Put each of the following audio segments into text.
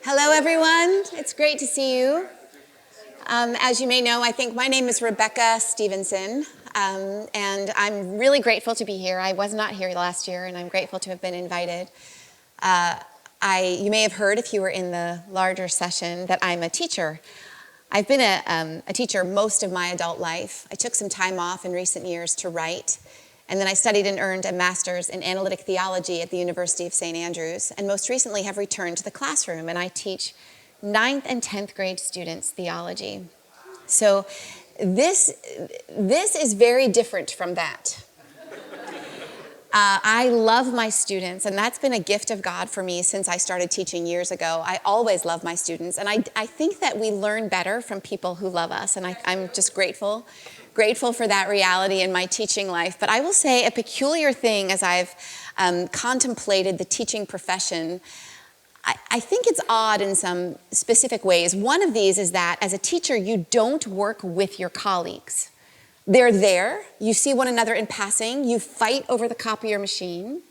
Hello, everyone. It's great to see you. As you may know, I think my name is Brewster Stevenson, and I'm really grateful to be here. I was not here last year, and I'm grateful to have been invited. You may have heard, if you were in the larger session, that I'm a teacher. I've been a teacher most of my adult life. I took some time off in recent years to write, and then I studied and earned a master's in analytic theology at the University of St. Andrews, and most recently have returned to the classroom, and I teach 9th and 10th grade students theology. So this is very different from that. I love my students, and that's been a gift of God for me since I started teaching years ago. I always love my students, and I think that we learn better from people who love us, and I'm just grateful for that reality in my teaching life. But I will say a peculiar thing as I've contemplated the teaching profession. I think it's odd in some specific ways. One of these is that as a teacher, you don't work with your colleagues. They're there, you see one another in passing, you fight over the copier machine,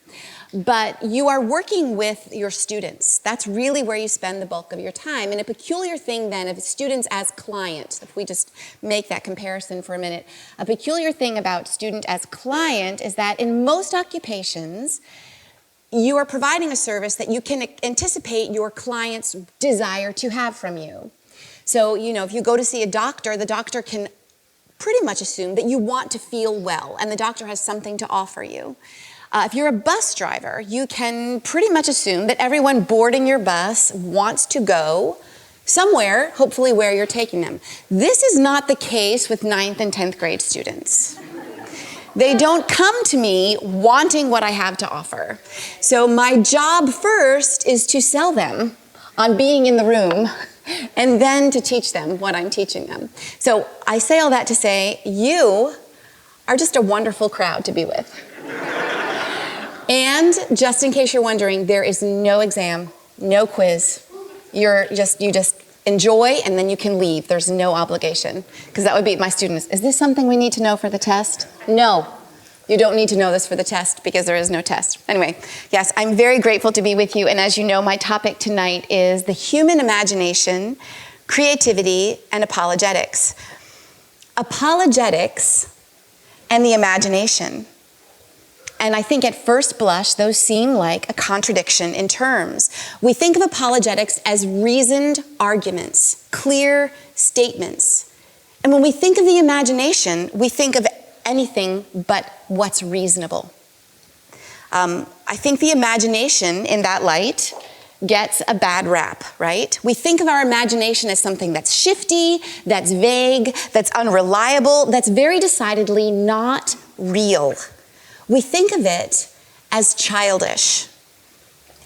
but you are working with your students. That's really where you spend the bulk of your time. And a peculiar thing then of students as client, if we just make that comparison for a minute, a peculiar thing about student as client is that in most occupations, you are providing a service that you can anticipate your client's desire to have from you. So, if you go to see a doctor, the doctor can pretty much assume that you want to feel well, and the doctor has something to offer you. If you're a bus driver, you can pretty much assume that everyone boarding your bus wants to go somewhere, hopefully where you're taking them. This is not the case with 9th and 10th grade students. They don't come to me wanting what I have to offer. So my job first is to sell them on being in the room, and then to teach them what I'm teaching them. So I say all that to say, you are just a wonderful crowd to be with. And just in case you're wondering, there is no exam, no quiz. You just enjoy, and then you can leave. There's no obligation. Because that would be my students. Is this something we need to know for the test? No. You don't need to know this for the test because there is no test. Anyway, yes, I'm very grateful to be with you. And as you know, my topic tonight is the human imagination, creativity, and apologetics. Apologetics and the imagination. And I think at first blush, those seem like a contradiction in terms. We think of apologetics as reasoned arguments, clear statements. And when we think of the imagination, we think of anything but what's reasonable. I think the imagination in that light gets a bad rap, right? We think of our imagination as something that's shifty, that's vague, that's unreliable, that's very decidedly not real. We think of it as childish.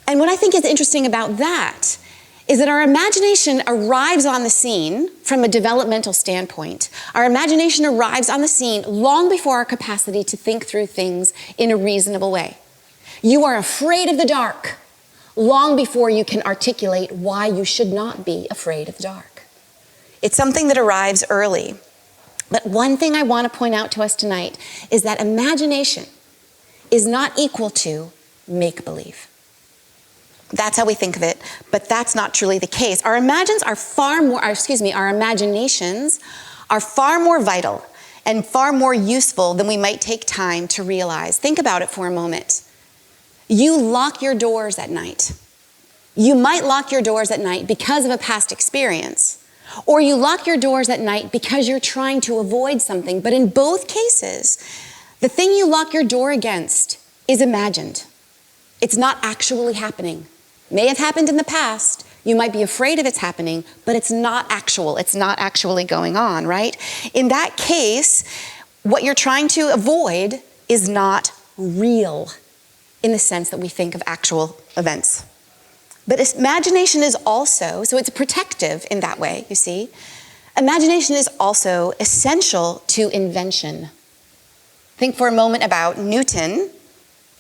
And what I think is interesting about that is that our imagination arrives on the scene from a developmental standpoint. Our imagination arrives on the scene long before our capacity to think through things in a reasonable way. You are afraid of the dark long before you can articulate why you should not be afraid of the dark. It's something that arrives early. But one thing I want to point out to us tonight is that imagination is not equal to make-believe. That's how we think of it, but that's not truly the case. Our imaginations are far more vital and far more useful than we might take time to realize. Think about it for a moment. You lock your doors at night. You might lock your doors at night because of a past experience, or you lock your doors at night because you're trying to avoid something. But in both cases, the thing you lock your door against is imagined. It's not actually happening. May have happened in the past. You might be afraid of it's happening, but it's not actual. It's not actually going on, right? In that case, what you're trying to avoid is not real in the sense that we think of actual events. But imagination is also, so it's protective in that way, you see. Imagination is also essential to invention. Think for a moment about Newton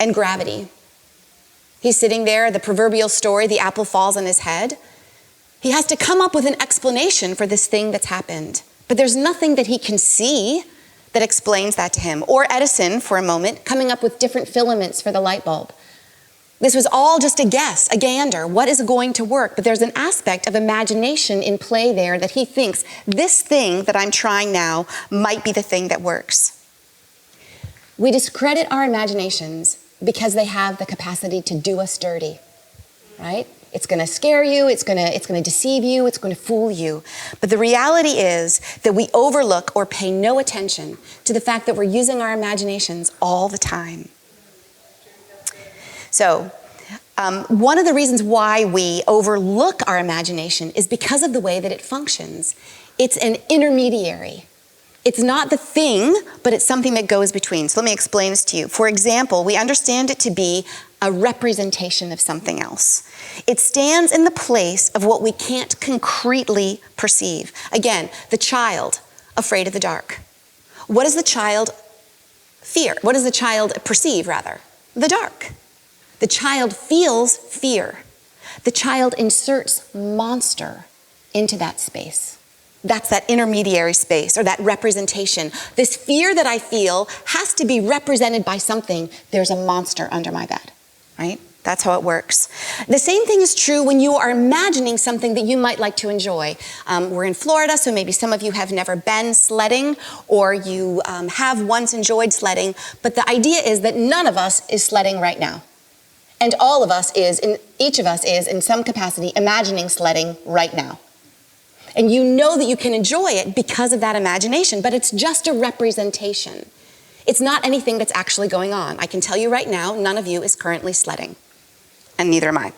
and gravity. He's sitting there, the proverbial story, the apple falls on his head. He has to come up with an explanation for this thing that's happened. But there's nothing that he can see that explains that to him. Or Edison, for a moment, coming up with different filaments for the light bulb. This was all just a guess, a gander. What is going to work? But there's an aspect of imagination in play there that he thinks this thing that I'm trying now might be the thing that works. We discredit our imaginations because they have the capacity to do us dirty, right? It's going to scare you, it's going to deceive you, it's going to fool you. But the reality is that we overlook or pay no attention to the fact that we're using our imaginations all the time. So, one of the reasons why we overlook our imagination is because of the way that it functions. It's an intermediary. It's not the thing, but it's something that goes between. So let me explain this to you. For example, we understand it to be a representation of something else. It stands in the place of what we can't concretely perceive. Again, the child afraid of the dark. What does the child fear? What does the child perceive, rather? The dark. The child feels fear. The child inserts monster into that space. That's that intermediary space or that representation. This fear that I feel has to be represented by something. There's a monster under my bed, right? That's how it works. The same thing is true when you are imagining something that you might like to enjoy. We're in Florida, so maybe some of you have never been sledding or you have once enjoyed sledding, but the idea is that none of us is sledding right now. And all of us each of us is in some capacity imagining sledding right now. And you know that you can enjoy it because of that imagination, but it's just a representation. It's not anything that's actually going on. I can tell you right now, none of you is currently sledding, and neither am I,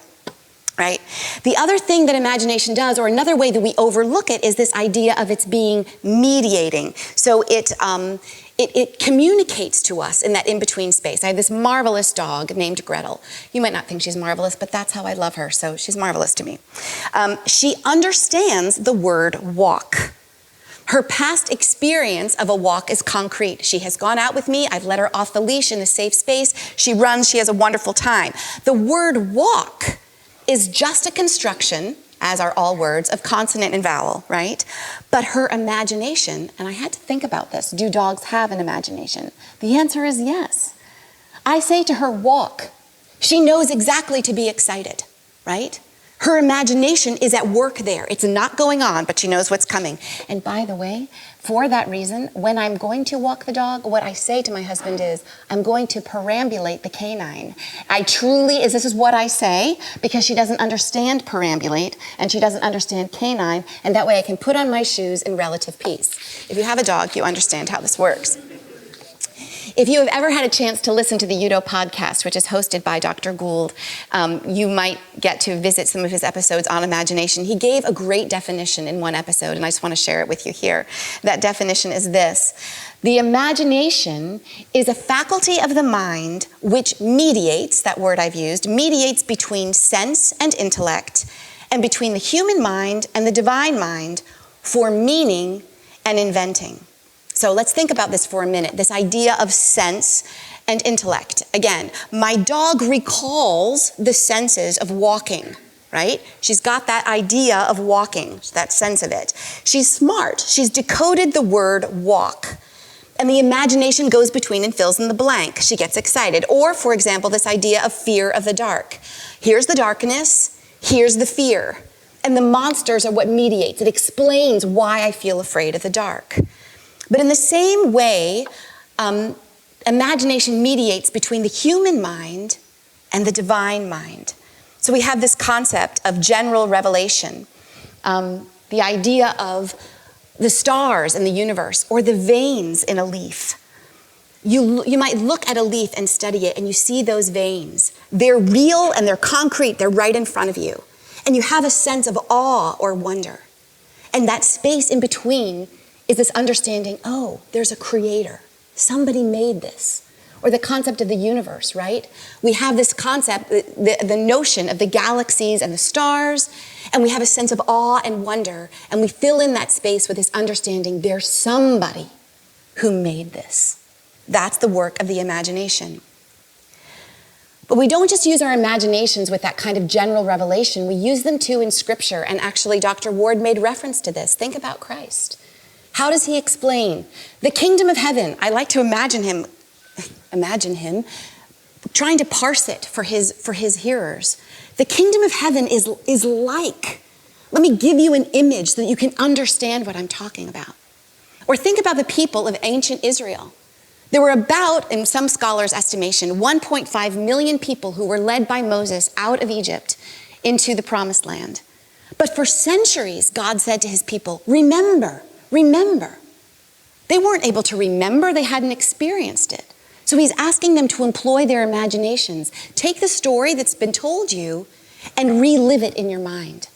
right? The other thing that imagination does, or another way that we overlook it, is this idea of its being mediating. So it communicates to us in that in-between space. I have this marvelous dog named Gretel. You might not think she's marvelous, but that's how I love her, so she's marvelous to me. She understands the word walk. Her past experience of a walk is concrete. She has gone out with me. I've let her off the leash in a safe space. She runs. She has a wonderful time. The word walk is just a construction, as are all words, of consonant and vowel, right? But her imagination, and I had to think about this, do dogs have an imagination? The answer is yes. I say to her, walk. She knows exactly to be excited, right? Her imagination is at work there. It's not going on, but she knows what's coming. And by the way, for that reason, when I'm going to walk the dog, what I say to my husband is, I'm going to perambulate the canine. This is what I say, because she doesn't understand perambulate, and she doesn't understand canine, and that way I can put on my shoes in relative peace. If you have a dog, you understand how this works. If you have ever had a chance to listen to the Udo podcast, which is hosted by Dr. Gould, you might get to visit some of his episodes on imagination. He gave a great definition in one episode, and I just want to share it with you here. That definition is this: the imagination is a faculty of the mind which mediates, that word I've used, mediates between sense and intellect, and between the human mind and the divine mind for meaning and inventing. So let's think about this for a minute, this idea of sense and intellect. Again, my dog recalls the senses of walking, right? She's got that idea of walking, that sense of it. She's smart. She's decoded the word walk. And the imagination goes between and fills in the blank. She gets excited. Or, for example, this idea of fear of the dark. Here's the darkness, here's the fear. And the monsters are what mediates. It explains why I feel afraid of the dark. But in the same way, imagination mediates between the human mind and the divine mind. So we have this concept of general revelation, the idea of the stars in the universe or the veins in a leaf. You might look at a leaf and study it, and you see those veins. They're real and they're concrete. They're right in front of you. And you have a sense of awe or wonder. And that space in between is this understanding, oh, there's a creator. Somebody made this. Or the concept of the universe, right? We have this concept, the notion of the galaxies and the stars, and we have a sense of awe and wonder, and we fill in that space with this understanding, there's somebody who made this. That's the work of the imagination. But we don't just use our imaginations with that kind of general revelation. We use them too in Scripture, and actually Dr. Ward made reference to this. Think about Christ. How does he explain the kingdom of heaven? I like to imagine him trying to parse it for his hearers. The kingdom of heaven is like, let me give you an image so that you can understand what I'm talking about. Or think about the people of ancient Israel. There were about, in some scholars' estimation, 1.5 million people who were led by Moses out of Egypt into the promised land. But for centuries, God said to his people, remember, remember. They weren't able to remember, they hadn't experienced it. So he's asking them to employ their imaginations. Take the story that's been told you and relive it in your mind.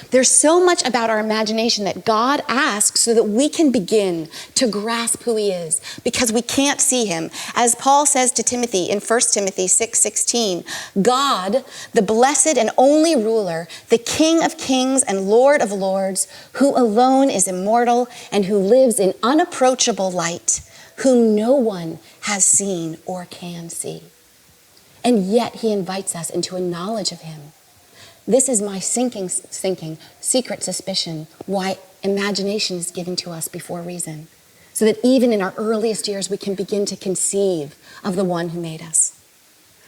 There's so much about our imagination that God asks so that we can begin to grasp who he is, because we can't see him. As Paul says to Timothy in 1 Timothy 6:16, God, the blessed and only ruler, the King of kings and Lord of lords, who alone is immortal and who lives in unapproachable light, whom no one has seen or can see. And yet he invites us into a knowledge of him. This is my sinking, secret suspicion why imagination is given to us before reason, so that even in our earliest years we can begin to conceive of the one who made us.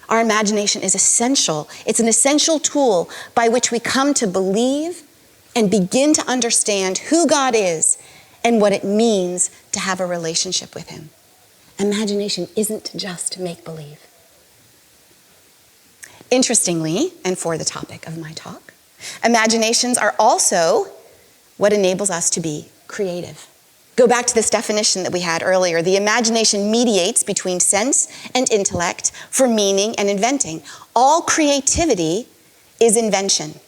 Our imagination is essential. It's an essential tool by which we come to believe and begin to understand who God is and what it means to have a relationship with him. Imagination isn't just make-believe. Interestingly, and for the topic of my talk, imaginations are also what enables us to be creative. Go back to this definition that we had earlier. The imagination mediates between sense and intellect for meaning and inventing. All creativity is invention,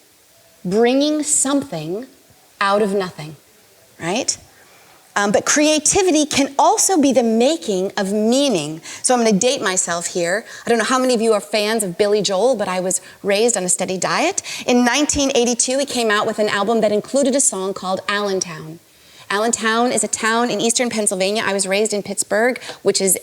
bringing something out of nothing, right? But creativity can also be the making of meaning. So I'm going to date myself here. I don't know how many of you are fans of Billy Joel, but I was raised on a steady diet. In 1982, he came out with an album that included a song called Allentown. Allentown is a town in eastern Pennsylvania. I was raised in Pittsburgh, which is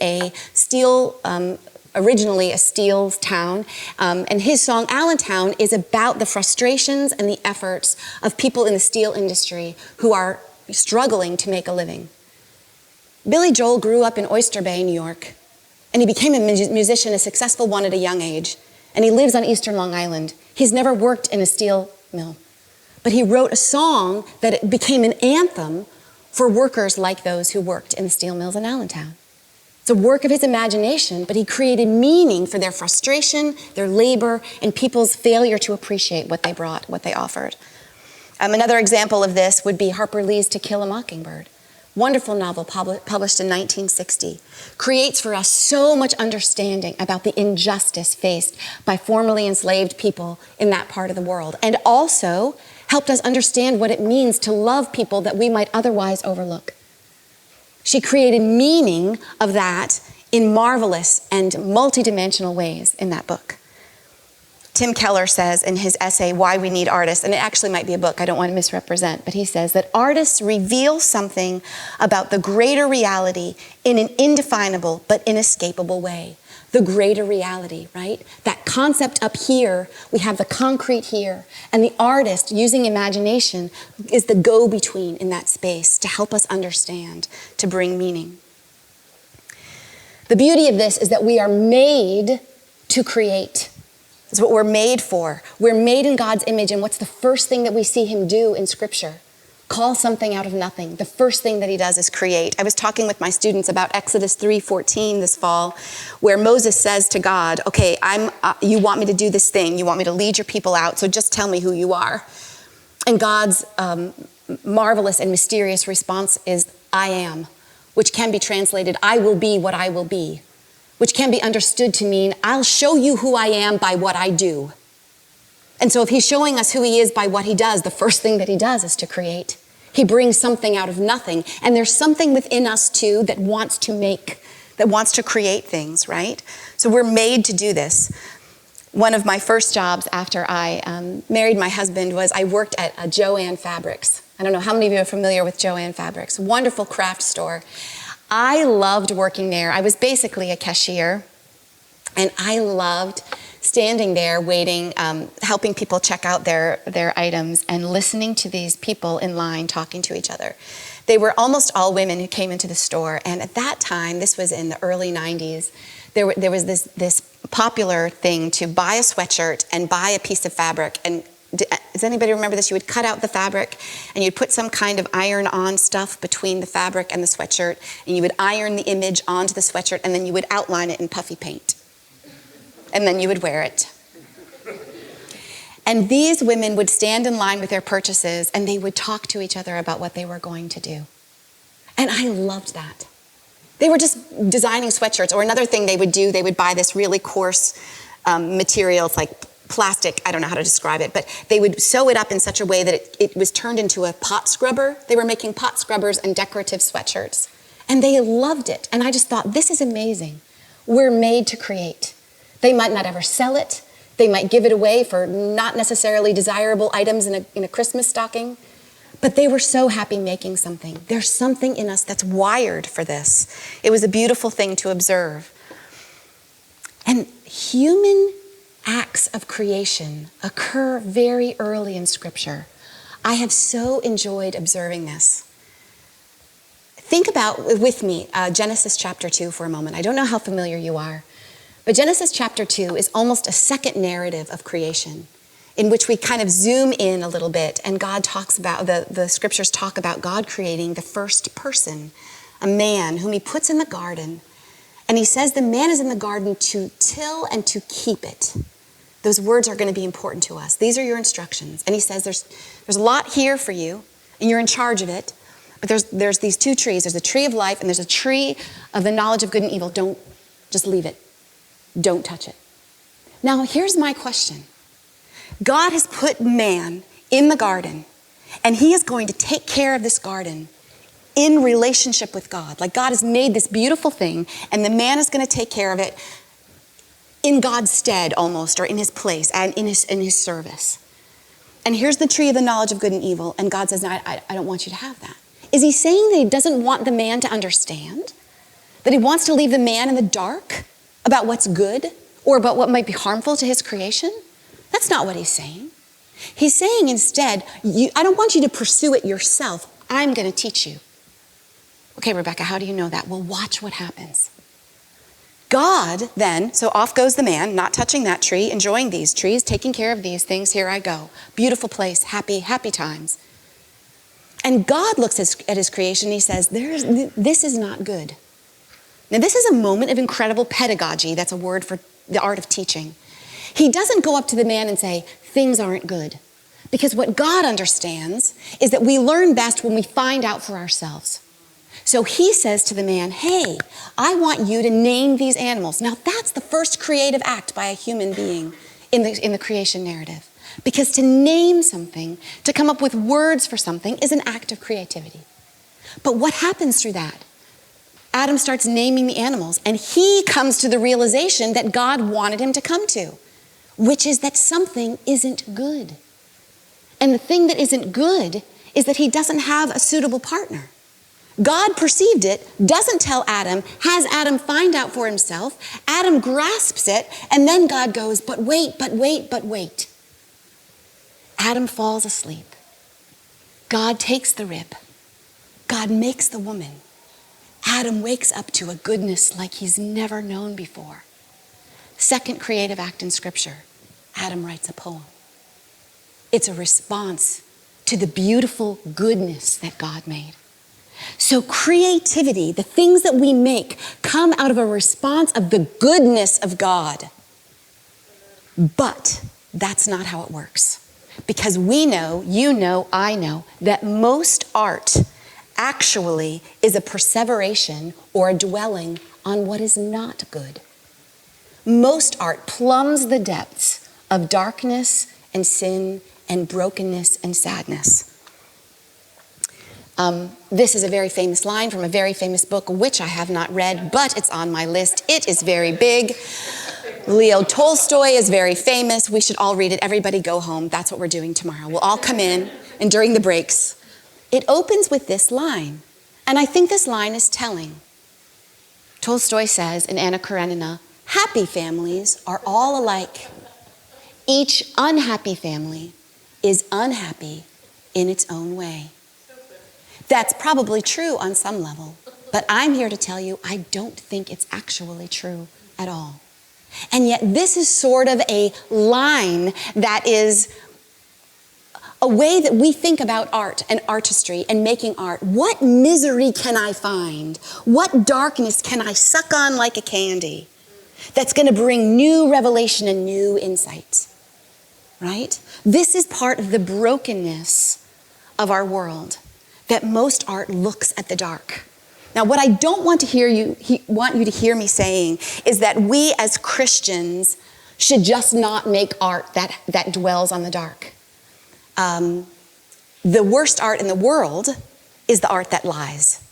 originally a steel town. And his song Allentown is about the frustrations and the efforts of people in the steel industry who are struggling to make a living. Billy Joel grew up in Oyster Bay, New York, and he became a musician, a successful one at a young age, and he lives on eastern Long Island. He's never worked in a steel mill, but he wrote a song that became an anthem for workers like those who worked in the steel mills in Allentown. It's a work of his imagination, but he created meaning for their frustration, their labor, and people's failure to appreciate what they brought, what they offered. Another example of this would be Harper Lee's To Kill a Mockingbird. Wonderful novel published in 1960. Creates for us so much understanding about the injustice faced by formerly enslaved people in that part of the world, and also helped us understand what it means to love people that we might otherwise overlook. She created meaning of that in marvelous and multidimensional ways in that book. Tim Keller says in his essay, Why We Need Artists, and it actually might be a book, I don't want to misrepresent, but he says that artists reveal something about the greater reality in an indefinable but inescapable way. The greater reality, right? That concept up here, we have the concrete here, and the artist, using imagination, is the go-between in that space to help us understand, to bring meaning. The beauty of this is that we are made to create. It's what we're made for. We're made in God's image, and what's the first thing that we see him do in Scripture? Call something out of nothing. The first thing that he does is create. I was talking with my students about Exodus 3:14 this fall, where Moses says to God, okay, you want me to do this thing. You want me to lead your people out, so just tell me who you are. And God's marvelous and mysterious response is, I am, which can be translated, I will be what I will be, which can be understood to mean, I'll show you who I am by what I do. And so if he's showing us who he is by what he does, the first thing that he does is to create. He brings something out of nothing. And there's something within us too that wants to create things, right? So we're made to do this. One of my first jobs after I married my husband was I worked at a Jo-Ann Fabrics. I don't know how many of you are familiar with Jo-Ann Fabrics. Wonderful craft store. I loved working there. I was basically a cashier, and I loved standing there waiting, helping people check out their items and listening to these people in line talking to each other. They were almost all women who came into the store, and at that time, this was in the early 90s, there was this popular thing to buy a sweatshirt and buy a piece of fabric. And does anybody remember this? You would cut out the fabric and you'd put some kind of iron-on stuff between the fabric and the sweatshirt, and you would iron the image onto the sweatshirt, and then you would outline it in puffy paint. And then you would wear it. And these women would stand in line with their purchases, and they would talk to each other about what they were going to do. And I loved that. They were just designing sweatshirts. Or another thing they would do, they would buy this really coarse material. It's like plastic, I don't know how to describe it, but they would sew it up in such a way that it was turned into a pot scrubber. They were making pot scrubbers and decorative sweatshirts. And they loved it. And I just thought, this is amazing. We're made to create. They might not ever sell it. They might give it away for not necessarily desirable items in a Christmas stocking. But they were so happy making something. There's something in us that's wired for this. It was a beautiful thing to observe. And human acts of creation occur very early in Scripture. I have so enjoyed observing this. Think about, with me, Genesis chapter 2 for a moment. I don't know how familiar you are, but Genesis chapter 2 is almost a second narrative of creation, in which we kind of zoom in a little bit, and God talks about, the Scriptures talk about God creating the first person, a man whom he puts in the garden. And he says the man is in the garden to till and to keep it. Those words are going to be important to us. These are your instructions. And he says there's a lot here for you, and you're in charge of it. But there's these two trees. There's a tree of life, and there's a tree of the knowledge of good and evil. Don't just leave it. Don't touch it. Now, here's my question. God has put man in the garden, and he is going to take care of this garden in relationship with God. Like God has made this beautiful thing, and the man is going to take care of it in God's stead almost, or in his place, and in his service. And here's the tree of the knowledge of good and evil, and God says, no, I don't want you to have that. Is he saying that he doesn't want the man to understand? That he wants to leave the man in the dark about what's good, or about what might be harmful to his creation? That's not what he's saying. He's saying instead, I don't want you to pursue it yourself. I'm going to teach you. Okay, Rebecca, how do you know that? Well, watch what happens. God then, so off goes the man, not touching that tree, enjoying these trees, taking care of these things. Here I go. Beautiful place, happy, happy times. And God looks at his creation and he says, this is not good. Now, this is a moment of incredible pedagogy. That's a word for the art of teaching. He doesn't go up to the man and say, things aren't good. Because what God understands is that we learn best when we find out for ourselves. So he says to the man, hey, I want you to name these animals. Now, that's the first creative act by a human being in the creation narrative. Because to name something, to come up with words for something, is an act of creativity. But what happens through that? Adam starts naming the animals, and he comes to the realization that God wanted him to come to, which is that something isn't good. And the thing that isn't good is that he doesn't have a suitable partner. God perceived it, doesn't tell Adam, has Adam find out for himself. Adam grasps it, and then God goes, but wait. Adam falls asleep. God takes the rib. God makes the woman. Adam wakes up to a goodness like he's never known before. Second creative act in Scripture, Adam writes a poem. It's a response to the beautiful goodness that God made. So creativity, the things that we make, come out of a response of the goodness of God. But that's not how it works. Because we know, you know, I know, that most art actually is a perseveration or a dwelling on what is not good. Most art plumbs the depths of darkness and sin and brokenness and sadness. This is a very famous line from a very famous book, which I have not read, but it's on my list. It is very big. Leo Tolstoy is very famous. We should all read it. Everybody go home. That's what we're doing tomorrow. We'll all come in, and during the breaks. It opens with this line, and I think this line is telling. Tolstoy says in Anna Karenina, happy families are all alike. Each unhappy family is unhappy in its own way. That's probably true on some level, but I'm here to tell you I don't think it's actually true at all. And yet this is sort of a line that is a way that we think about art and artistry and making art. What misery can I find? What darkness can I suck on like a candy that's going to bring new revelation and new insights, right? This is part of the brokenness of our world, that most art looks at the dark. Now, what I don't want want you to hear me saying is that we as Christians should just not make art that dwells on the dark. The worst art in the world is the art that lies.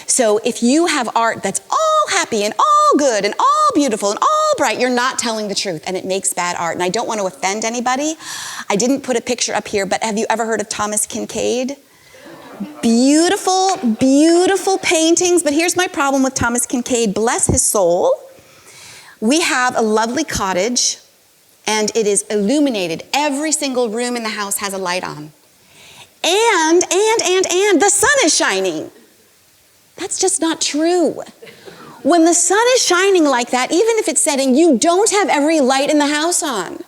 So if you have art that's all happy and all good and all beautiful and all bright, you're not telling the truth, and it makes bad art. And I don't want to offend anybody. I didn't put a picture up here, but have you ever heard of Thomas Kinkade? Beautiful, beautiful paintings. But here's my problem with Thomas Kinkade. Bless his soul. We have a lovely cottage, and it is illuminated. Every single room in the house has a light on. And the sun is shining. That's just not true. When the sun is shining like that, even if it's setting, you don't have every light in the house on.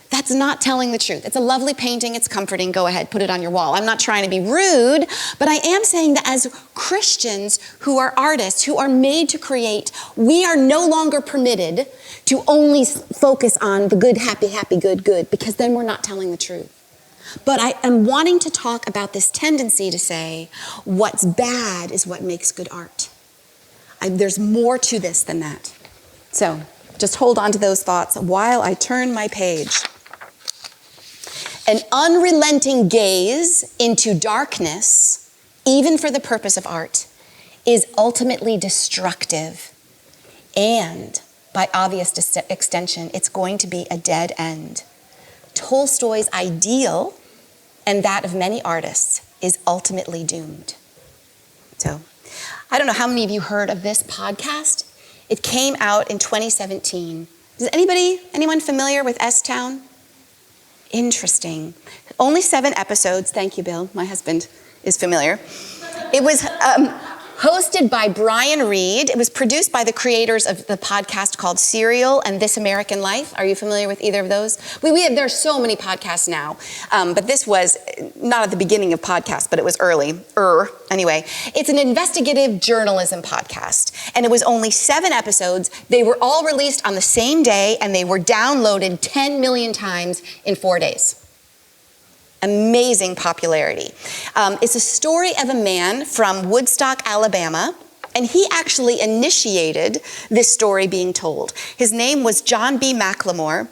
That's not telling the truth. It's a lovely painting. It's comforting. Go ahead, put it on your wall. I'm not trying to be rude, but I am saying that as Christians who are artists, who are made to create, we are no longer permitted to only focus on the good, happy, happy, good, good, because then we're not telling the truth. But I am wanting to talk about this tendency to say what's bad is what makes good art. There's more to this than that. So just hold on to those thoughts while I turn my page. An unrelenting gaze into darkness, even for the purpose of art, is ultimately destructive. And by obvious extension, it's going to be a dead end. Tolstoy's ideal, and that of many artists, is ultimately doomed. So, I don't know how many of you heard of this podcast. It came out in 2017. Is anyone familiar with S-Town? Interesting. Only 7 episodes. Thank you, Bill. My husband is familiar. It was hosted by Brian Reed. It was produced by the creators of the podcast called Serial and This American Life. Are you familiar with either of those? There are so many podcasts now, but this was not at the beginning of podcasts, but it was early. Anyway, it's an investigative journalism podcast, and it was only 7 episodes. They were all released on the same day, and they were downloaded 10 million times in 4 days. Amazing popularity. It's a story of a man from Woodstock, Alabama, and he actually initiated this story being told. His name was John B. McLemore,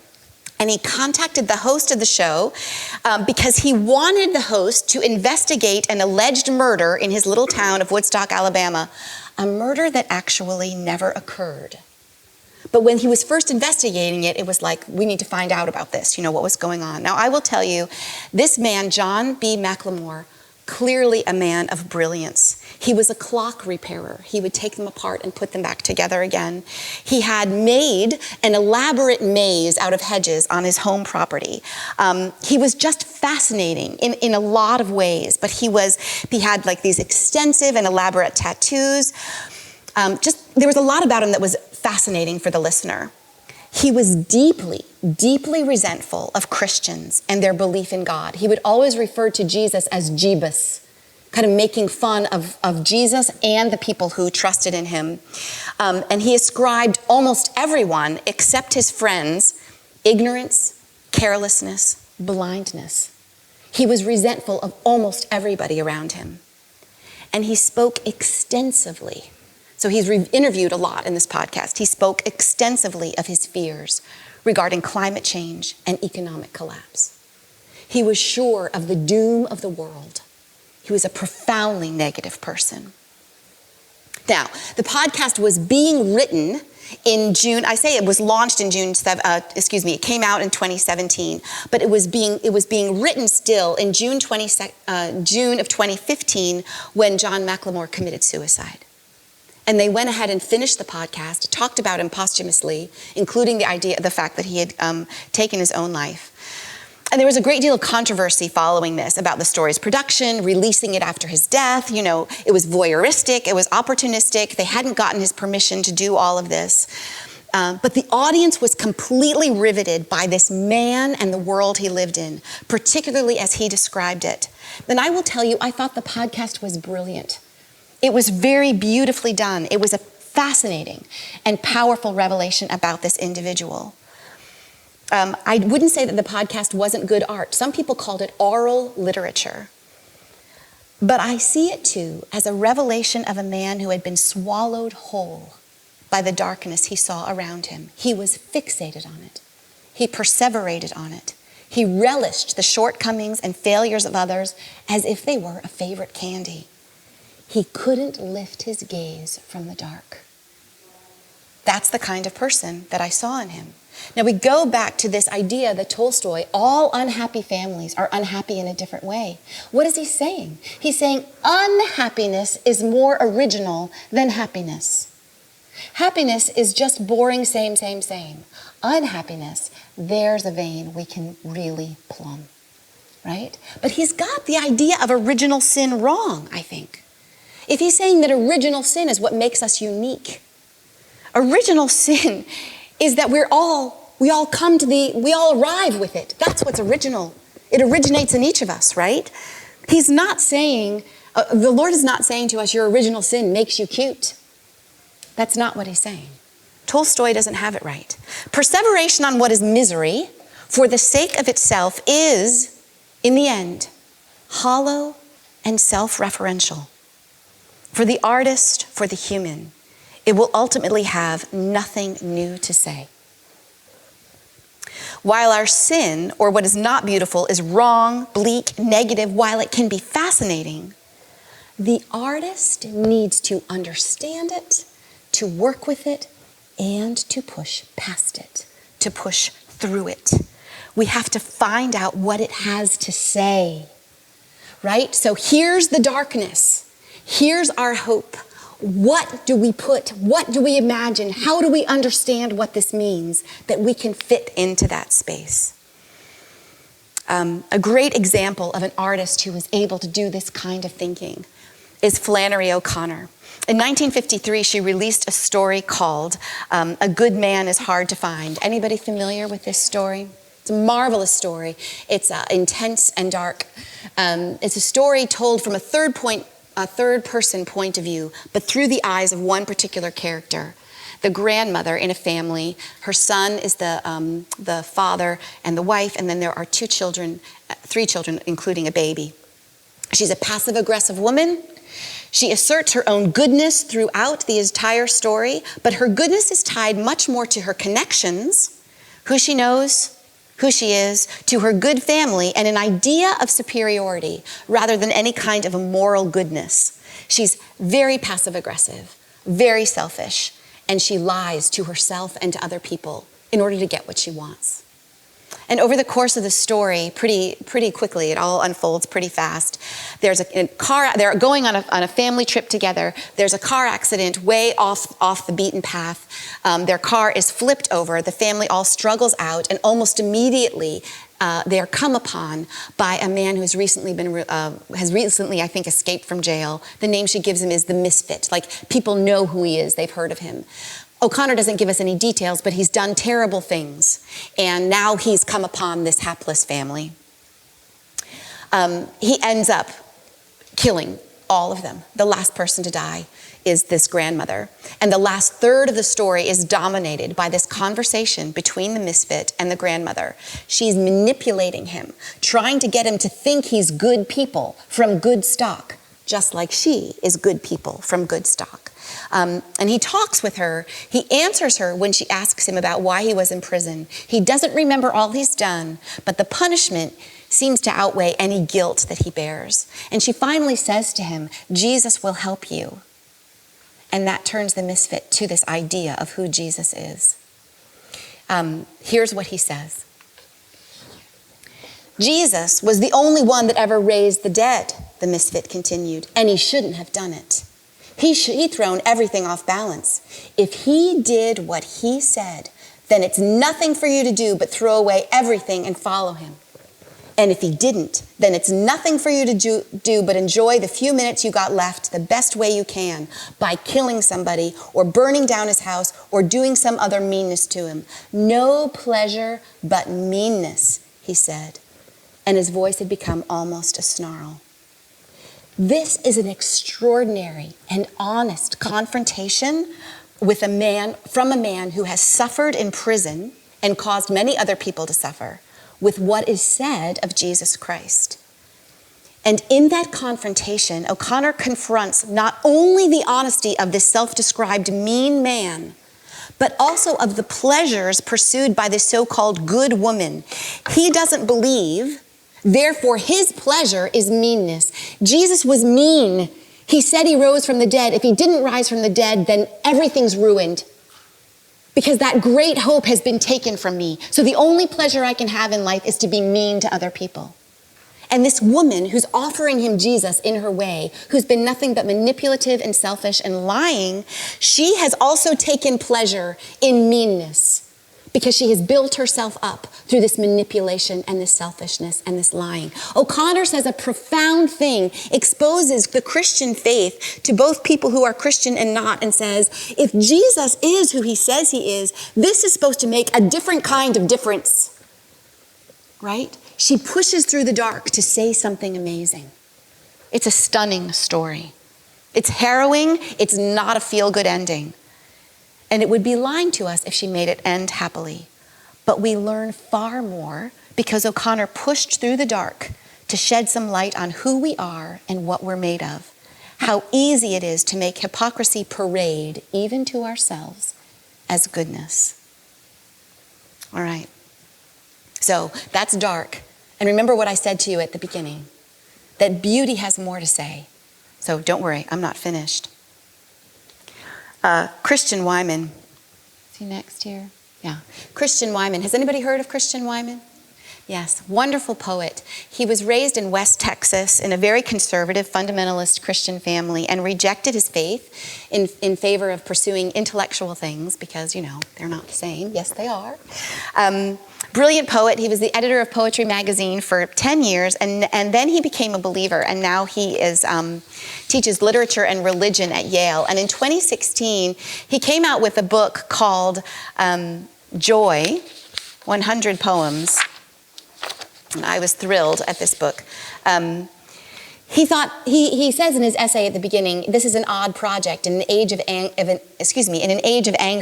and he contacted the host of the show because he wanted the host to investigate an alleged murder in his little town of Woodstock, Alabama, a murder that actually never occurred. But when he was first investigating it, it was like, we need to find out about this, what was going on. Now, I will tell you, this man, John B. McLemore, clearly a man of brilliance. He was a clock repairer. He would take them apart and put them back together again. He had made an elaborate maze out of hedges on his home property. He was just fascinating in a lot of ways, but he had like these extensive and elaborate tattoos. There was a lot about him that was fascinating for the listener. He was deeply, deeply resentful of Christians and their belief in God. He would always refer to Jesus as Jebus, kind of making fun of Jesus and the people who trusted in him. And he ascribed almost everyone, except his friends, ignorance, carelessness, blindness. He was resentful of almost everybody around him. And he spoke extensively. So he's interviewed a lot in this podcast. He spoke extensively of his fears regarding climate change and economic collapse. He was sure of the doom of the world. He was a profoundly negative person. Now, the podcast was being written in June. I say it was launched in it came out in 2017, but it was being written still in June of 2015 when John McLemore committed suicide. And they went ahead and finished the podcast, talked about him posthumously, including the fact that he had taken his own life. And there was a great deal of controversy following this about the story's production, releasing it after his death. It was voyeuristic, it was opportunistic. They hadn't gotten his permission to do all of this. But the audience was completely riveted by this man and the world he lived in, particularly as he described it. Then I will tell you, I thought the podcast was brilliant. It was very beautifully done. It was a fascinating and powerful revelation about this individual. I wouldn't say that the podcast wasn't good art. Some people called it oral literature. But I see it too as a revelation of a man who had been swallowed whole by the darkness he saw around him. He was fixated on it. He perseverated on it. He relished the shortcomings and failures of others as if they were a favorite candy. He couldn't lift his gaze from the dark. That's the kind of person that I saw in him. Now we go back to this idea that Tolstoy, all unhappy families are unhappy in a different way. What is he saying? He's saying unhappiness is more original than happiness. Happiness is just boring, same. Unhappiness, there's a vein we can really plumb, right? But he's got the idea of original sin wrong, I think. If he's saying that original sin is what makes us unique, original sin is that we all arrive with it. That's what's original. It originates in each of us, right? He's not saying, the Lord is not saying to us, your original sin makes you cute. That's not what he's saying. Tolstoy doesn't have it right. Perseveration on what is misery for the sake of itself is, in the end, hollow and self-referential. For the artist, for the human, it will ultimately have nothing new to say. While our sin, or what is not beautiful, is wrong, bleak, negative, while it can be fascinating, the artist needs to understand it, to work with it, and to push past it, to push through it. We have to find out what it has to say, right? So here's the darkness. Here's our hope. What do we put? What do we imagine? How do we understand what this means that we can fit into that space? A great example of an artist who was able to do this kind of thinking is Flannery O'Connor. In 1953, she released a story called A Good Man is Hard to Find. Anybody familiar with this story? It's a marvelous story. It's intense and dark. It's a story told from a third-person point of view, but through the eyes of one particular character. The grandmother in a family. Her son is the father and the wife, and then there are three children, including a baby. She's a passive-aggressive woman. She asserts her own goodness throughout the entire story, but her goodness is tied much more to her connections, who she knows, who she is, to her good family, and an idea of superiority rather than any kind of a moral goodness. She's very passive-aggressive, very selfish, and she lies to herself and to other people in order to get what she wants. And over the course of the story, pretty quickly, it all unfolds pretty fast. There's a car, they're going on a family trip together. There's a car accident way off the beaten path. Their car is flipped over. The family all struggles out, and almost immediately they are come upon by a man who's recently, I think, escaped from jail. The name she gives him is the Misfit. Like, people know who he is. They've heard of him. O'Connor doesn't give us any details, but he's done terrible things. And now he's come upon this hapless family. He ends up killing all of them. The last person to die is this grandmother. And the last third of the story is dominated by this conversation between the misfit and the grandmother. She's manipulating him, trying to get him to think he's good people from good stock, just like she is good people from good stock. And he talks with her. He answers her when she asks him about why he was in prison. He doesn't remember all he's done, but the punishment seems to outweigh any guilt that he bears. And she finally says to him, Jesus will help you. And that turns the misfit to this idea of who Jesus is. Here's what he says. Jesus was the only one that ever raised the dead, the misfit continued, and he shouldn't have done it. He'd thrown everything off balance. If he did what he said, then it's nothing for you to do but throw away everything and follow him. And if he didn't, then it's nothing for you to do but enjoy the few minutes you got left the best way you can by killing somebody or burning down his house or doing some other meanness to him. No pleasure but meanness, he said. And his voice had become almost a snarl. This is an extraordinary and honest confrontation with from a man who has suffered in prison and caused many other people to suffer, with what is said of Jesus Christ. And in that confrontation, O'Connor confronts not only the honesty of this self-described mean man, but also of the pleasures pursued by this so-called good woman. He doesn't believe, therefore his pleasure is meanness. Jesus was mean. He said he rose from the dead. If he didn't rise from the dead, then everything's ruined, because that great hope has been taken from me. So the only pleasure I can have in life is to be mean to other people. And this woman who's offering him Jesus in her way, who's been nothing but manipulative and selfish and lying, she has also taken pleasure in meanness, because she has built herself up through this manipulation and this selfishness and this lying. O'Connor says a profound thing, exposes the Christian faith to both people who are Christian and not, and says, if Jesus is who he says he is, this is supposed to make a different kind of difference, right? She pushes through the dark to say something amazing. It's a stunning story. It's harrowing. It's not a feel-good ending. And it would be lying to us if she made it end happily. But we learn far more because O'Connor pushed through the dark to shed some light on who we are and what we're made of. How easy it is to make hypocrisy parade, even to ourselves, as goodness. All right. So that's dark. And remember what I said to you at the beginning, that beauty has more to say. So don't worry, I'm not finished. Christian Wyman. Is he next here? Yeah. Christian Wyman. Has anybody heard of Christian Wyman? Yes. Wonderful poet. He was raised in West Texas in a very conservative, fundamentalist Christian family and rejected his faith in favor of pursuing intellectual things because, they're not the same. Yes, they are. Brilliant poet. He was the editor of Poetry magazine for 10 years, and then he became a believer, and now he teaches literature and religion at Yale. And in 2016, he came out with a book called Joy, 100 Poems. And I was thrilled at this book. He says in his essay at the beginning, this is an odd project. In an age of anger,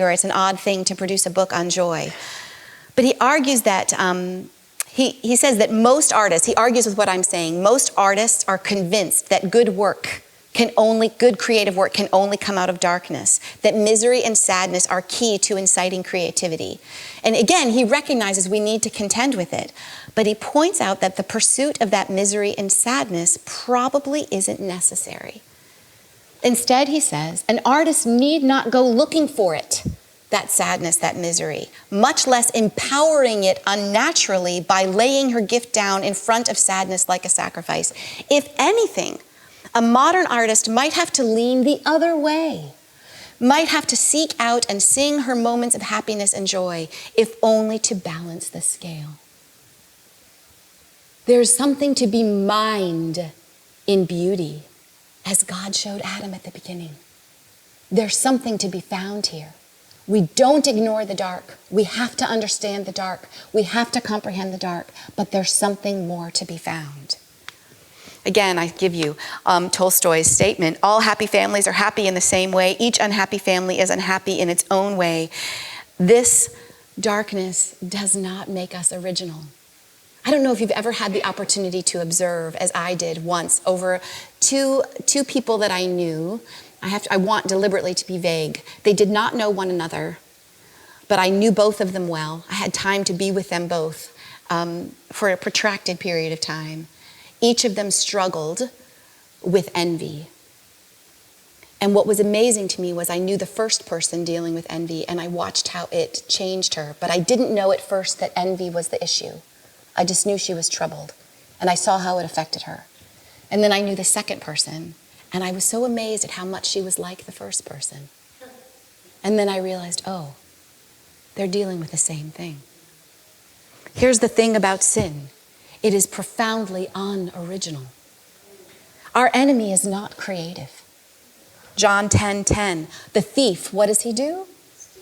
it's an odd thing to produce a book on joy. But he argues that, he says that most artists, he argues with what I'm saying, most artists are convinced that good creative work can only come out of darkness, that misery and sadness are key to inciting creativity. And again, he recognizes we need to contend with it, but he points out that the pursuit of that misery and sadness probably isn't necessary. Instead, he says, an artist need not go looking for it, that sadness, that misery, much less empowering it unnaturally by laying her gift down in front of sadness like a sacrifice. If anything, a modern artist might have to lean the other way, might have to seek out and sing her moments of happiness and joy, if only to balance the scale. There's something to be mined in beauty, as God showed Adam at the beginning. There's something to be found here. We don't ignore the dark. We have to understand the dark. We have to comprehend the dark, but there's something more to be found. Again, I give you Tolstoy's statement, all happy families are happy in the same way. Each unhappy family is unhappy in its own way. This darkness does not make us original. I don't know if you've ever had the opportunity to observe, as I did once, over two people that I knew. I want deliberately to be vague. They did not know one another, but I knew both of them well. I had time to be with them both for a protracted period of time. Each of them struggled with envy. And what was amazing to me was I knew the first person dealing with envy, and I watched how it changed her. But I didn't know at first that envy was the issue. I just knew she was troubled, and I saw how it affected her. And then I knew the second person, and I was so amazed at how much she was like the first person. And then I realized, oh, they're dealing with the same thing. Here's the thing about sin. It is profoundly unoriginal. Our enemy is not creative. John 10:10, the thief, what does he do?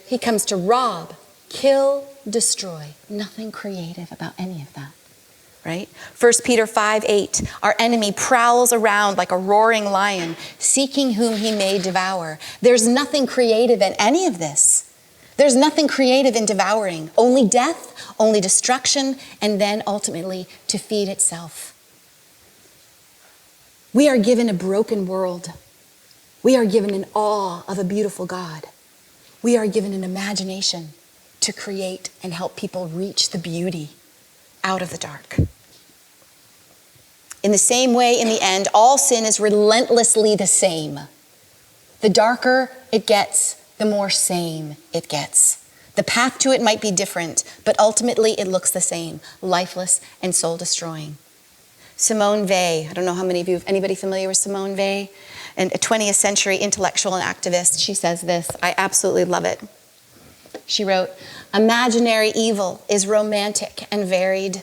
He comes to rob, kill, destroy. Nothing creative about any of that, right? 1 Peter 5:8, our enemy prowls around like a roaring lion, seeking whom he may devour. There's nothing creative in any of this. There's nothing creative in devouring, only death, only destruction, and then ultimately to feed itself. We are given a broken world. We are given an awe of a beautiful God. We are given an imagination to create and help people reach the beauty out of the dark. In the same way, in the end, all sin is relentlessly the same. The darker it gets, the more same it gets. The path to it might be different, but ultimately it looks the same, lifeless and soul-destroying. Simone Weil, I don't know how many of you, anybody familiar with Simone Weil? And a 20th century intellectual and activist, she says this, I absolutely love it. She wrote, imaginary evil is romantic and varied.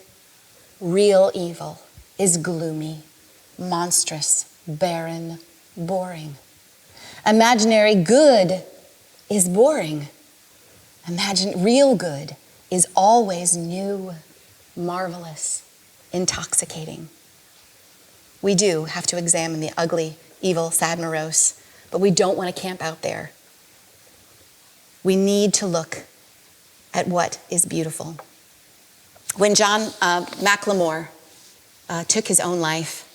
Real evil is gloomy, monstrous, barren, boring. Imaginary good is boring. Real good is always new, marvelous, intoxicating. We do have to examine the ugly, evil, sad, morose, but we don't want to camp out there. We need to look at what is beautiful. When John McLemore took his own life,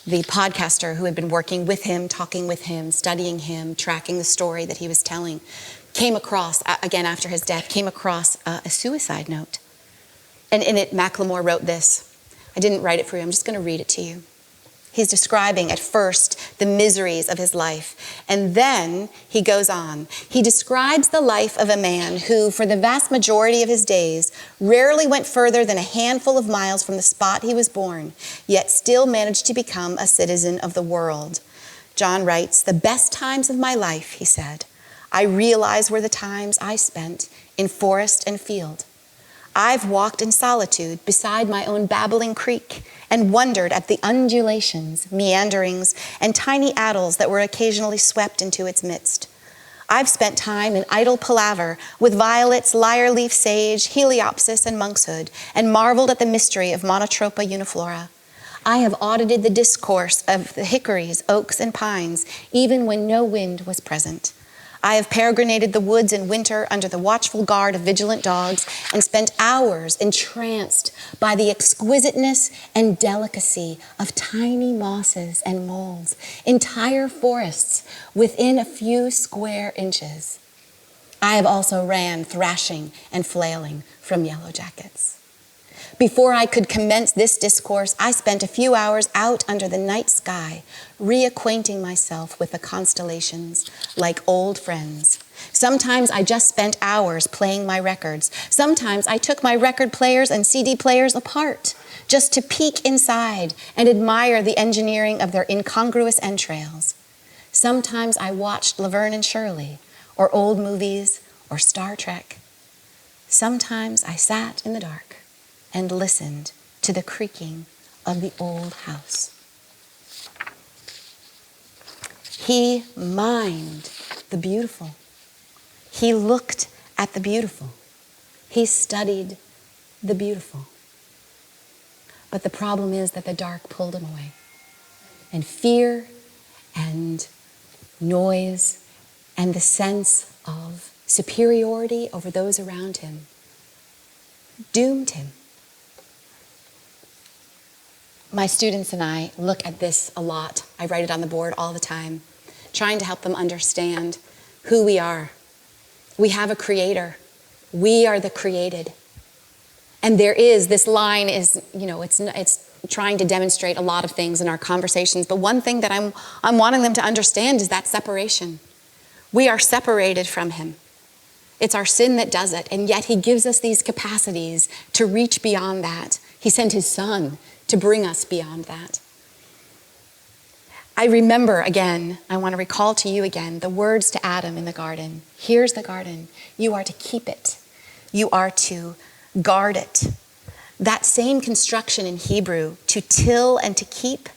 the podcaster who had been working with him, talking with him, studying him, tracking the story that he was telling, came across, again after his death, came across a suicide note. And in it, McLemore wrote this. I didn't write it for you, I'm just going to read it to you. He's describing at first the miseries of his life. And then he goes on. He describes the life of a man who, for the vast majority of his days, rarely went further than a handful of miles from the spot he was born, yet still managed to become a citizen of the world. John writes, the best times of my life, he said, I realize were the times I spent in forest and field. I've walked in solitude beside my own babbling creek and wondered at the undulations, meanderings, and tiny atolls that were occasionally swept into its midst. I've spent time in idle palaver with violets, lyre-leaf sage, heliopsis, and monkshood, and marveled at the mystery of Monotropa uniflora. I have audited the discourse of the hickories, oaks, and pines, even when no wind was present. I have peregrinated the woods in winter under the watchful guard of vigilant dogs and spent hours entranced by the exquisiteness and delicacy of tiny mosses and molds, entire forests within a few square inches. I have also ran thrashing and flailing from yellow jackets. Before I could commence this discourse, I spent a few hours out under the night sky, reacquainting myself with the constellations like old friends. Sometimes I just spent hours playing my records. Sometimes I took my record players and CD players apart just to peek inside and admire the engineering of their incongruous entrails. Sometimes I watched Laverne and Shirley, or old movies, or Star Trek. Sometimes I sat in the dark and listened to the creaking of the old house. He mined the beautiful. He looked at the beautiful. He studied the beautiful. But the problem is that the dark pulled him away. And fear and noise and the sense of superiority over those around him doomed him. My students and I look at this a lot. I write it on the board all the time, trying to help them understand who we are. We have a creator. We are the created. And there is, this line is, it's trying to demonstrate a lot of things in our conversations, but one thing that I'm wanting them to understand is that separation. We are separated from him. It's our sin that does it, and yet he gives us these capacities to reach beyond that. He sent his son to bring us beyond that. I remember again, I want to recall to you again, the words to Adam in the garden. Here's the garden. You are to keep it. You are to guard it. That same construction in Hebrew, to till and to keep,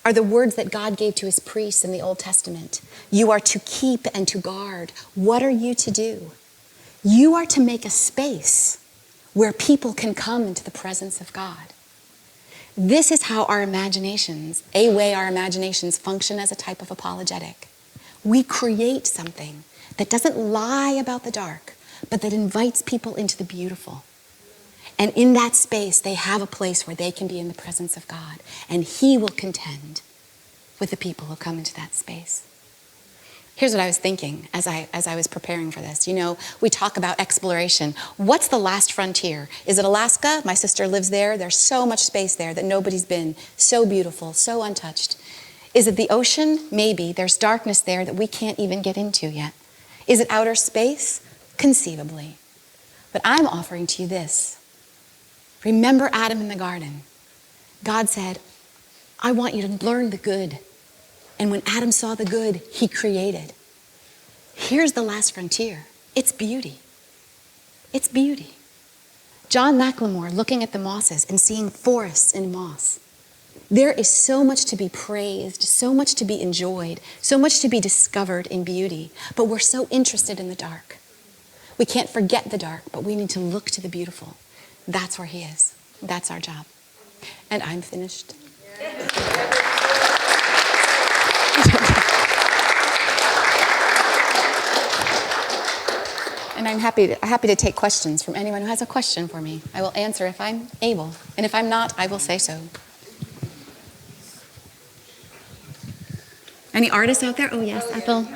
are the words that God gave to his priests in the Old Testament. You are to keep and to guard. What are you to do? You are to make a space where people can come into the presence of God. This is how our imaginations, a way our imaginations function as a type of apologetic. We create something that doesn't lie about the dark, but that invites people into the beautiful. And in that space, they have a place where they can be in the presence of God, and he will contend with the people who come into that space. Here's what I was thinking as I was preparing for this. You know, we talk about exploration. What's the last frontier? Is it Alaska? My sister lives there. There's so much space there that nobody's been. So beautiful, so untouched. Is it the ocean? Maybe. There's darkness there that we can't even get into yet. Is it outer space? Conceivably. But I'm offering to you this. Remember Adam in the garden. God said, I want you to learn the good. And when Adam saw the good, he created. Here's the last frontier. It's beauty. It's beauty. John McLemore looking at the mosses and seeing forests in moss. There is so much to be praised, so much to be enjoyed, so much to be discovered in beauty. But we're so interested in the dark. We can't forget the dark, but we need to look to the beautiful. That's where he is. That's our job. And I'm finished. And I'm happy to take questions from anyone who has a question for me. I will answer if I'm able. And if I'm not, I will say so. Any artists out there? Oh, yes, Ethel.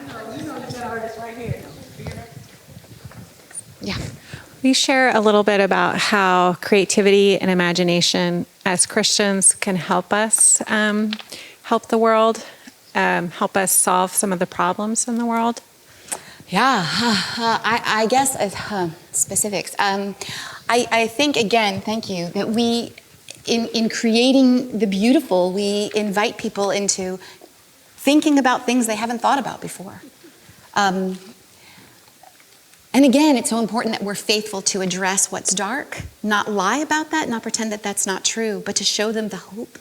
Yeah. Will you share a little bit about how creativity and imagination as Christians can help us help the world, help us solve some of the problems in the world? Yeah, I guess specifics. I think, again, thank you, that we, in creating the beautiful, we invite people into thinking about things they haven't thought about before. And again, it's so important that we're faithful to address what's dark, not lie about that, not pretend that that's not true, but to show them the hope.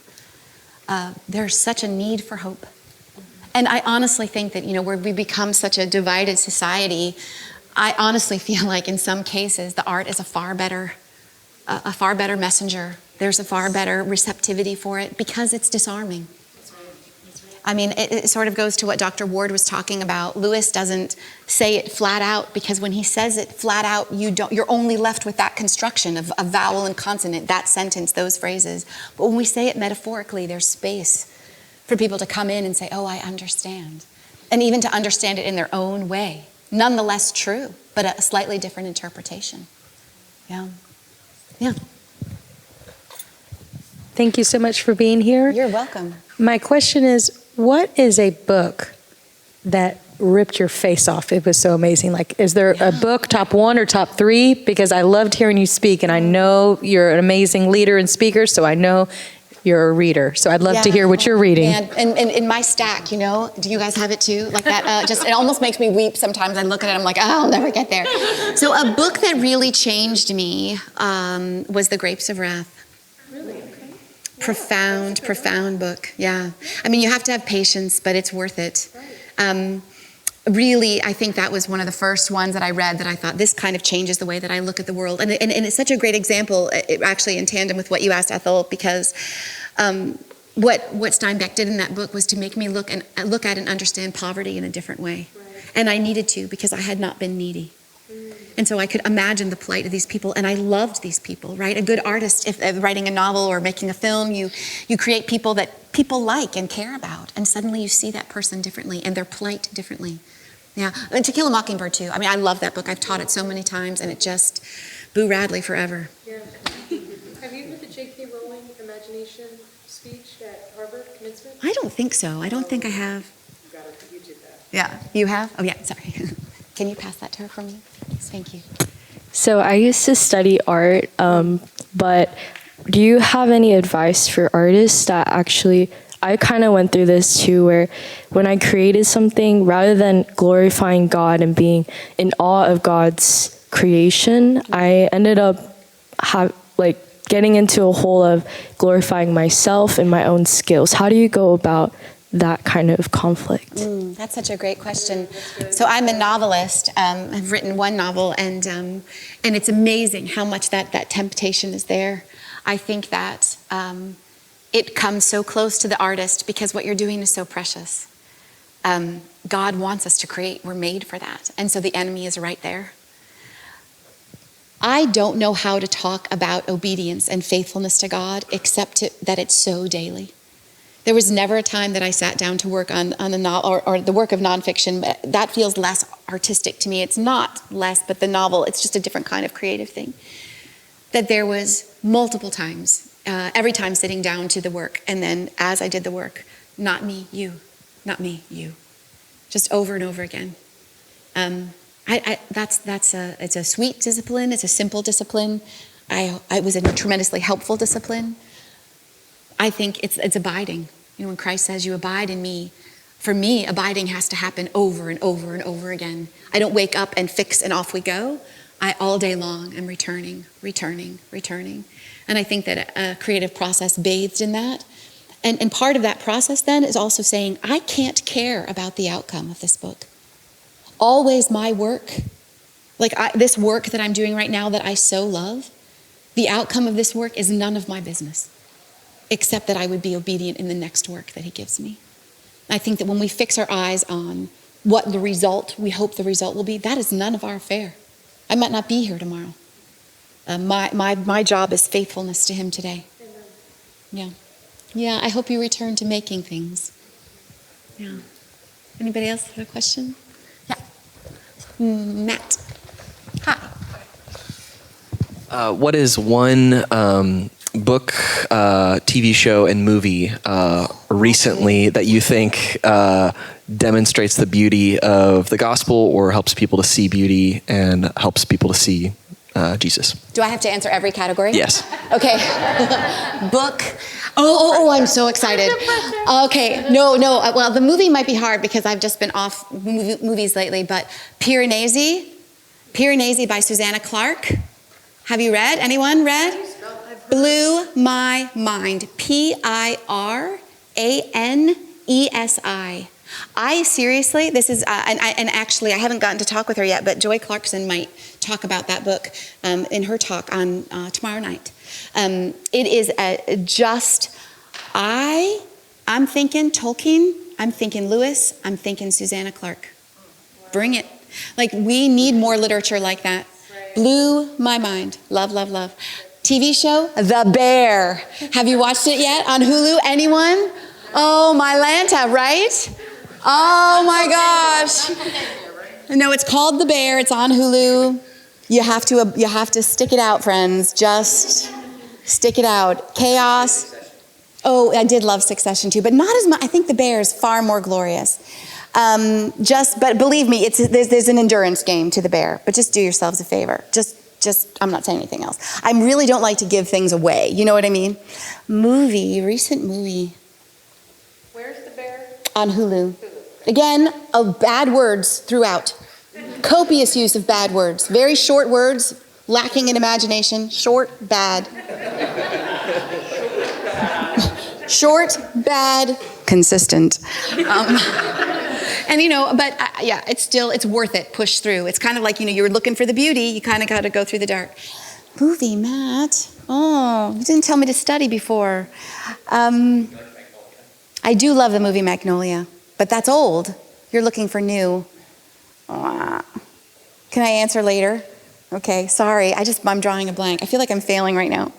There's such a need for hope. And I honestly think that, where we become such a divided society, I honestly feel like in some cases the art is a far better messenger. There's a far better receptivity for it because it's disarming. I mean, it sort of goes to what Dr. Ward was talking about. Lewis doesn't say it flat out because when he says it flat out, you're only left with that construction of a vowel and consonant, that sentence, those phrases. But when we say it metaphorically, there's space for people to come in and say, oh, I understand. And even to understand it in their own way. Nonetheless true, but a slightly different interpretation. Yeah. Yeah. Thank you so much for being here. You're welcome. My question is, what is a book that ripped your face off? It was so amazing. Like, is there a book, top 1 or top 3? Because I loved hearing you speak, and I know you're an amazing leader and speaker, so I know you're a reader. So I'd love to hear what you're reading. And in my stack, do you guys have it too? Like that, it almost makes me weep sometimes. I look at it, I'm like, I'll never get there. So a book that really changed me was The Grapes of Wrath. Really? Profound book. Yeah. I mean, you have to have patience, but it's worth it. Really, I think that was one of the first ones that I read that I thought this kind of changes the way that I look at the world. And it's such a great example, actually in tandem with what you asked, Ethel, because what Steinbeck did in that book was to make me look at and understand poverty in a different way. Right. And I needed to because I had not been needy. And so I could imagine the plight of these people, and I loved these people, right? A good artist, if writing a novel or making a film, you create people that people like and care about, and suddenly you see that person differently and their plight differently. Yeah, and To Kill a Mockingbird too. I mean, I love that book. I've taught it so many times, and it just, Boo Radley forever. Yeah. Have you heard the J.K. Rowling imagination speech at Harvard commencement? I don't think so. I don't think I have. You got to YouTube that. Yeah, you have? Oh yeah, sorry. Can you pass that to her for me? Thank you. So I used to study art, but do you have any advice for artists that actually, I kind of went through this too, where when I created something, rather than glorifying God and being in awe of God's creation, I ended up getting into a hole of glorifying myself and my own skills. How do you go about that kind of conflict? That's such a great question. So I'm a novelist. I've written one novel, and it's amazing how much that temptation is there. I think that it comes so close to the artist because what you're doing is so precious. God wants us to create. We're made for that. And so the enemy is right there. I don't know how to talk about obedience and faithfulness to God except that it's so daily. There was never a time that I sat down to work on the novel or the work of nonfiction. But that feels less artistic to me. It's not less, but the novel, it's just a different kind of creative thing. That there was multiple times, every time sitting down to the work, and then as I did the work, not me, you, not me, you, just over and over again. It's a sweet discipline. It's a simple discipline. It was a tremendously helpful discipline. I think it's abiding. You know, when Christ says, you abide in me, for me, abiding has to happen over and over and over again. I don't wake up and fix and off we go. I all day long am returning. And I think that a creative process bathed in that. And part of that process then is also saying, I can't care about the outcome of this book. Always my work, this work that I'm doing right now that I so love, the outcome of this work is none of my business, except that I would be obedient in the next work that he gives me. I think that when we fix our eyes on what the result, we hope the result will be, that is none of our affair. I might not be here tomorrow. My job is faithfulness to him today. Yeah, I hope you return to making things. Yeah. Anybody else have a question? Yeah. Matt. Hi. What is one book, TV show, and movie recently that you think demonstrates the beauty of the gospel or helps people to see beauty and helps people to see Jesus? Do I have to answer every category? Yes. Okay. Book. Oh, I'm so excited. Okay. No. Well, the movie might be hard because I've just been off movies lately, but Piranesi by Susanna Clarke. Have you read? Anyone read? Blew my mind. Piranesi. I seriously, this is, and actually I haven't gotten to talk with her yet, but Joy Clarkson might talk about that book in her talk on tomorrow night. It is I'm thinking Tolkien, I'm thinking Lewis, I'm thinking Susanna Clarke. Bring it. We need more literature like that. Blew my mind. Love. TV show, The Bear. Have you watched it yet on Hulu? Anyone? Oh, my Lanta, right? Oh my gosh. No, it's called The Bear. It's on Hulu. You have to stick it out, friends. Just stick it out. Chaos. Oh, I did love Succession too, but not as much. I think The Bear is far more glorious. But believe me, there's an endurance game to The Bear. But just do yourselves a favor. Just I'm not saying anything else. I really don't like to give things away. You know what I mean? Recent movie. Where's the bear? On Hulu. Again, of bad words throughout. Copious use of bad words. Very short words, lacking in imagination. Short, bad. Short, bad, consistent. It's worth it. Push through. It's kind of like, you're looking for the beauty. You kind of got to go through the dark. Movie, Matt. Oh, you didn't tell me to study before. I do love the movie Magnolia, but that's old. You're looking for new. Can I answer later? Okay, sorry. I'm drawing a blank. I feel like I'm failing right now.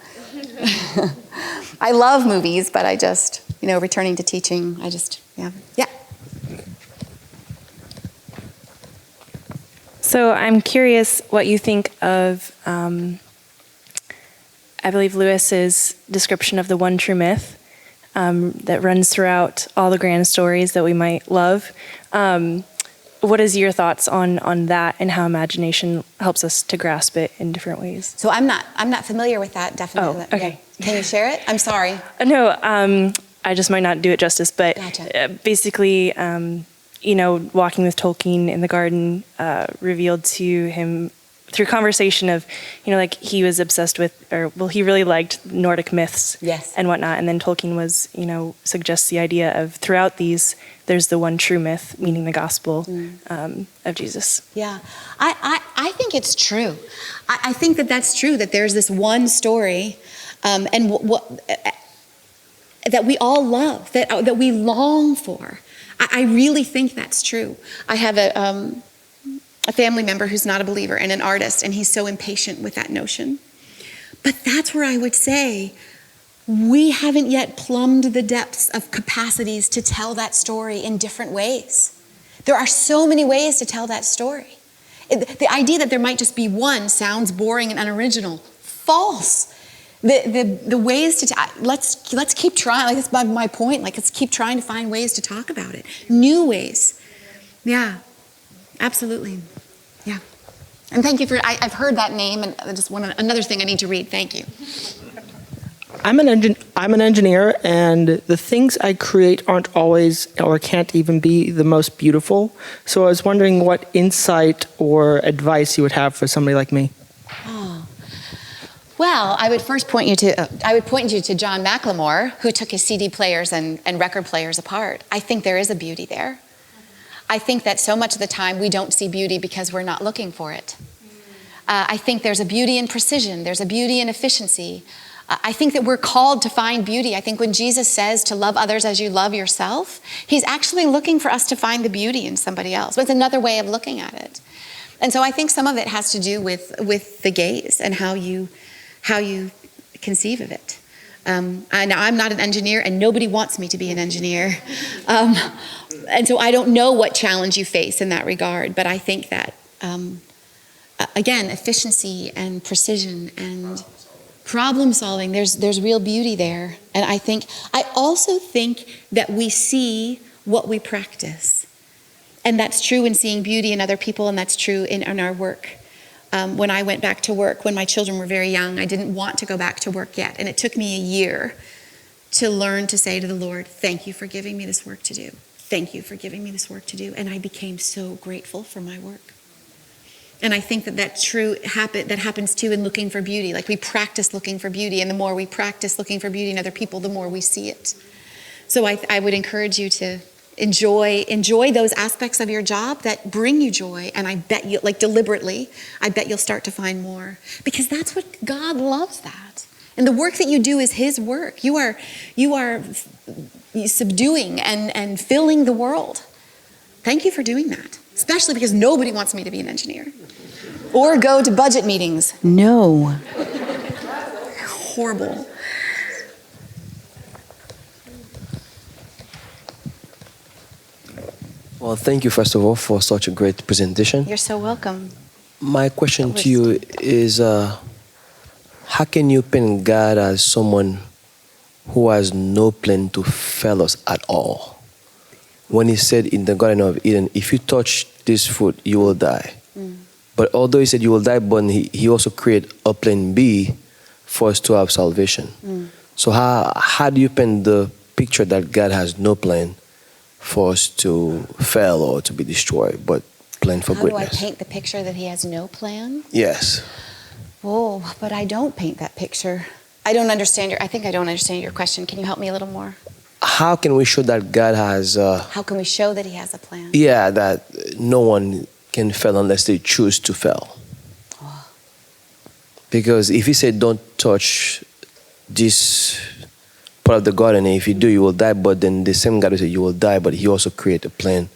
I love movies, but I just, returning to teaching, yeah. So I'm curious what you think of, I believe, Lewis's description of the one true myth that runs throughout all the grand stories that we might love. What is your thoughts on that and how imagination helps us to grasp it in different ways? So I'm not familiar with that, definitely. Oh, okay. Yeah. Can you share it? I'm sorry. No, I just might not do it justice, but Gotcha. Basically, walking with Tolkien in the garden revealed to him through conversation of, like he was obsessed with, he really liked Nordic myths Yes. and whatnot. And then Tolkien was, suggests the idea of throughout these, there's the one true myth, meaning the gospel of Jesus. Yeah, I think it's true. I think that that's true, that there's this one story and that we all love, that we long for. I really think that's true. I have a family member who's not a believer and an artist, and he's so impatient with that notion. But that's where I would say we haven't yet plumbed the depths of capacities to tell that story in different ways. There are so many ways to tell that story. The idea that there might just be one sounds boring and unoriginal. False. The ways to let's keep trying. Like, that's my point. Like, let's keep trying to find ways to talk about it. New ways. Yeah, absolutely. Yeah. And thank you I've heard that name, and just another thing I need to read. Thank you. I'm an engineer, and the things I create aren't always or can't even be the most beautiful. So I was wondering what insight or advice you would have for somebody like me. Oh. Well, I would first point you to John McLemore, who took his CD players and record players apart. I think there is a beauty there. I think that so much of the time we don't see beauty because we're not looking for it. I think there's a beauty in precision. There's a beauty in efficiency. I think that we're called to find beauty. I think when Jesus says to love others as you love yourself, he's actually looking for us to find the beauty in somebody else. But it's another way of looking at it. And so I think some of it has to do with the gaze and how you conceive of it. Now, I'm not an engineer, and nobody wants me to be an engineer. And so I don't know what challenge you face in that regard, but I think that, again, efficiency and precision and problem solving, there's real beauty there. And I also think that we see what we practice. And that's true in seeing beauty in other people, and that's true in our work. When I went back to work, when my children were very young, I didn't want to go back to work yet. And it took me a year to learn to say to the Lord, thank you for giving me this work to do. Thank you for giving me this work to do. And I became so grateful for my work. And I think that happens too in looking for beauty. Like, we practice looking for beauty, and the more we practice looking for beauty in other people, the more we see it. So I would encourage you to enjoy those aspects of your job that bring you joy, and I bet you, like, deliberately, I bet you'll start to find more, because that's what God loves. That, and the work that you do is his work. You are subduing and filling the world. Thank you for doing that, especially because nobody wants me to be an engineer or go to budget meetings. No. Horrible. Well, thank you, first of all, for such a great presentation. You're so welcome. My question to you is, how can you paint God as someone who has no plan to fail us at all? When he said in the Garden of Eden, if you touch this fruit, you will die. But although he said you will die, but he also created a plan B for us to have salvation. So how do you paint the picture that God has no plan for us to fail or to be destroyed, but plan for goodness? How do I paint the picture that he has no plan? Yes. Oh, but I don't paint that picture. I think I don't understand your question. Can you help me a little more? How can we show that God has... how can we show that he has a plan? Yeah, that no one can fail unless they choose to fail. Oh. Because if he said, don't touch this part of the garden, and if you do, you will die, but then the same God who said you will die, but he also created a plan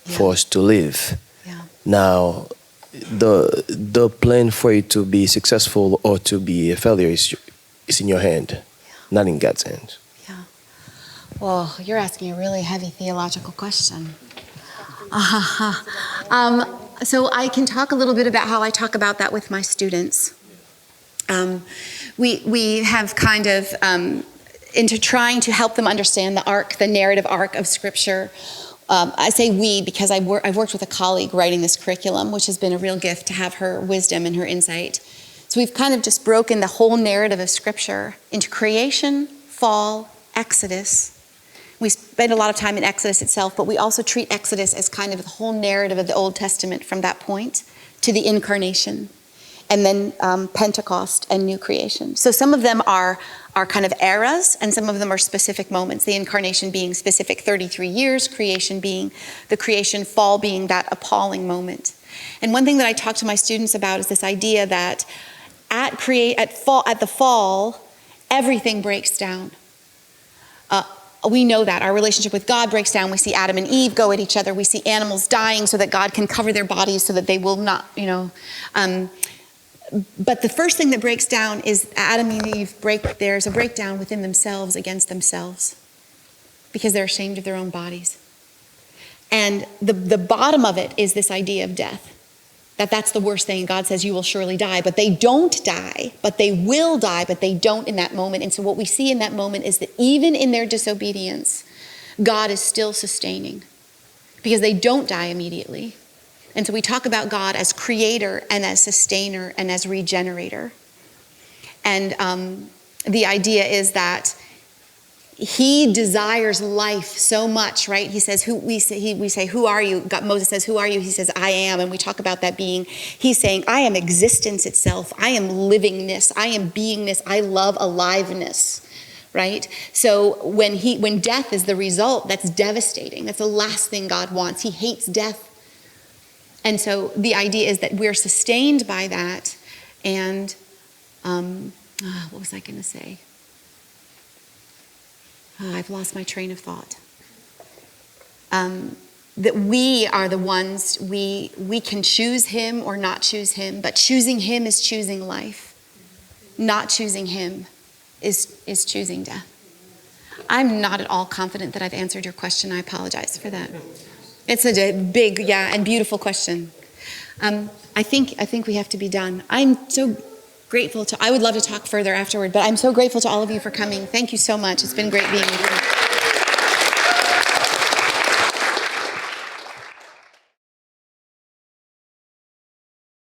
for us to live. Yeah. Now, the plan for you to be successful or to be a failure is in your hand, not in God's hands. Yeah. Well, you're asking a really heavy theological question. So I can talk a little bit about how I talk about that with my students. We have kind of, into trying to help them understand the narrative arc of Scripture. I say we because I've worked with a colleague writing this curriculum, which has been a real gift to have her wisdom and her insight. So we've kind of just broken the whole narrative of Scripture into creation, fall, Exodus. We spend a lot of time in Exodus itself, but we also treat Exodus as kind of the whole narrative of the Old Testament from that point to the incarnation. and then Pentecost and new creation. So some of them are kind of eras, and some of them are specific moments. The incarnation being specific 33 years, creation being the creation, fall being that appalling moment. And one thing that I talk to my students about is this idea that at the fall, everything breaks down. We know that our relationship with God breaks down. We see Adam and Eve go at each other. We see animals dying so that God can cover their bodies so that they will not, but the first thing that breaks down is Adam and Eve there's a breakdown within themselves against themselves because they're ashamed of their own bodies. And the bottom of it is this idea of death. That's the worst thing. God says you will surely die, but they don't die, but they will die, but they don't in that moment. And so what we see in that moment is that even in their disobedience, God is still sustaining because they don't die immediately. And so we talk about God as creator and as sustainer and as regenerator. And the idea is that he desires life so much, right? He says, we say, who are you? Moses says, who are you? He says, I am. And we talk about that being, he's saying, I am existence itself. I am livingness. I am beingness. I love aliveness, right? So when death is the result, that's devastating. That's the last thing God wants. He hates death. And so the idea is that we're sustained by that. And what was I going to say? I've lost my train of thought. That we are the ones, we can choose him or not choose him, but choosing him is choosing life. Not choosing him is choosing death. I'm not at all confident that I've answered your question. I apologize for that. It's a big, and beautiful question. I think we have to be done. I'm so grateful I would love to talk further afterward, but I'm so grateful to all of you for coming. Thank you so much. It's been great being with you.